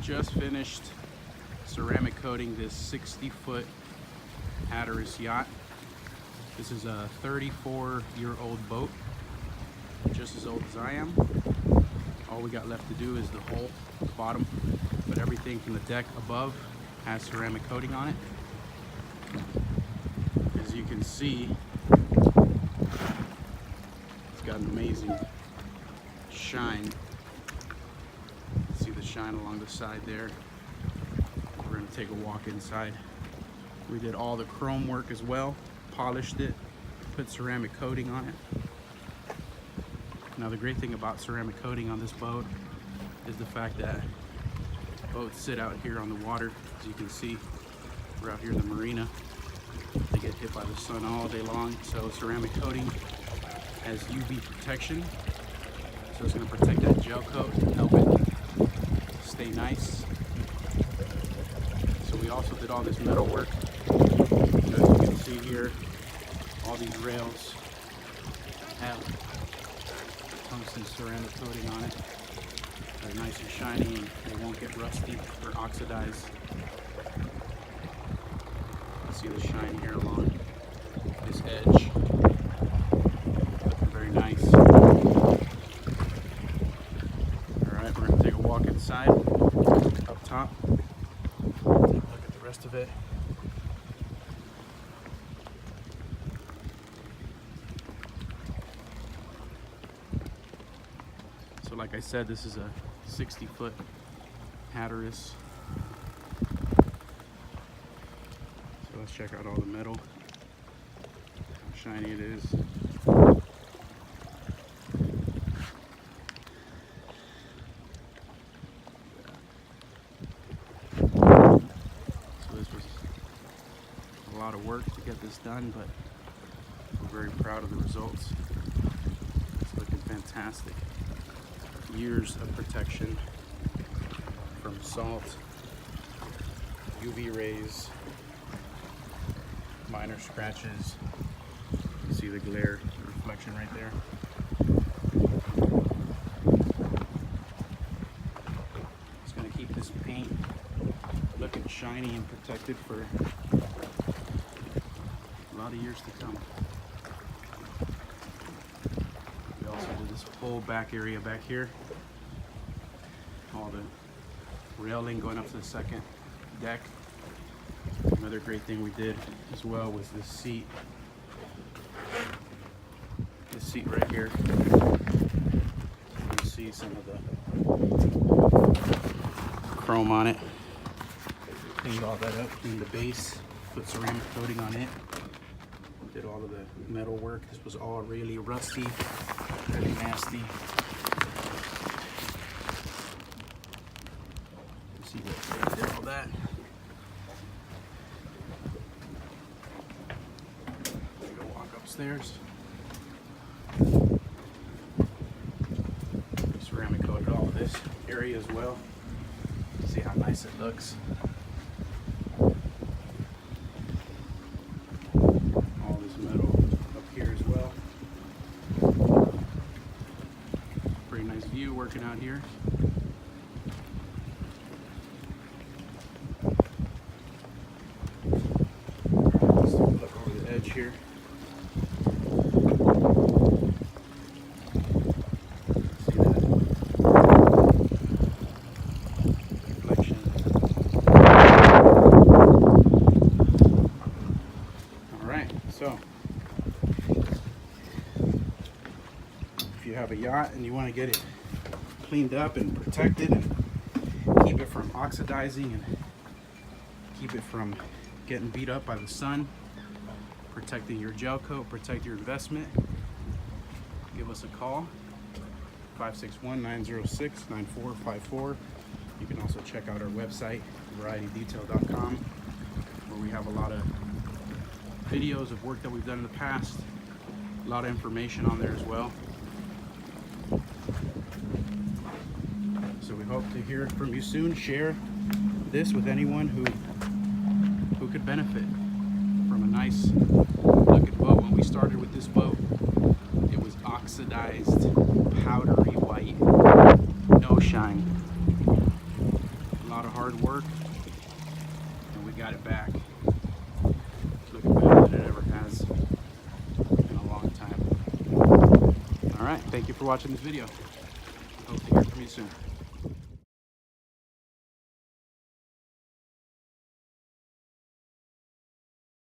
just finished ceramic coating this 60-foot Hatteras yacht. This is a 34-year-old boat, just as old as I am. All we got left to do is the hull, the bottom, but everything from the deck above has ceramic coating on it. As you can see, it's got an amazing shine. See the shine along the side there. We're going to take a walk inside. We did all the chrome work as well, polished it, put ceramic coating on it. Now the great thing about ceramic coating on this boat is the fact that boats sit out here on the water. As you can see, we're out here in the marina. They get hit by the sun all day long, so ceramic coating has UV protection. So it's going to protect that gel coat and help it stay nice. So we also did all this metal work. As you can see here, all these rails have tungsten ceramic coating on it. They're nice and shiny and they won't get rusty or oxidize. You see the shine here along this edge. Looking very nice. Alright, we're going to take a walk inside, up top. Look at the rest of it. So like I said, this is a 60-foot Hatteras. So let's check out all the metal, how shiny it is. So this was a lot of work to get this done, but we're very proud of the results. It's looking fantastic. Years of protection from salt, UV rays, minor scratches. You see the glare, the reflection right there. It's going to keep this paint looking shiny and protected for a lot of years to come. We also did this whole back area back here. All the railing going up to the second deck. Another great thing we did as well was this seat. This seat right here. You can see some of the chrome on it. Cleaned all that up, cleaned the base, put ceramic coating on it. Did all of the metal work. This was all really rusty, really nasty. See what did all that. Take a walk upstairs. Ceramic coated all of this area as well. See how nice it looks. All this metal up here as well. Pretty nice view working out here. Here. See that reflection. Alright, so if you have a yacht and you want to get it cleaned up and protected and keep it from oxidizing and keep it from getting beat up by the sun, protecting your gel coat, protect your investment, give us a call, 561-906-9454. You can also check out our website, varietydetail.com, where we have a lot of videos of work that we've done in the past, a lot of information on there as well. So we hope to hear from you soon. Share this with anyone who could benefit from a nice looking boat. When we started with this boat, it was oxidized, powdery white, no shine. A lot hard work, and we got it back. It's looking better than it ever has in a long time. All right, thank you for watching this video. Hope to hear from you soon.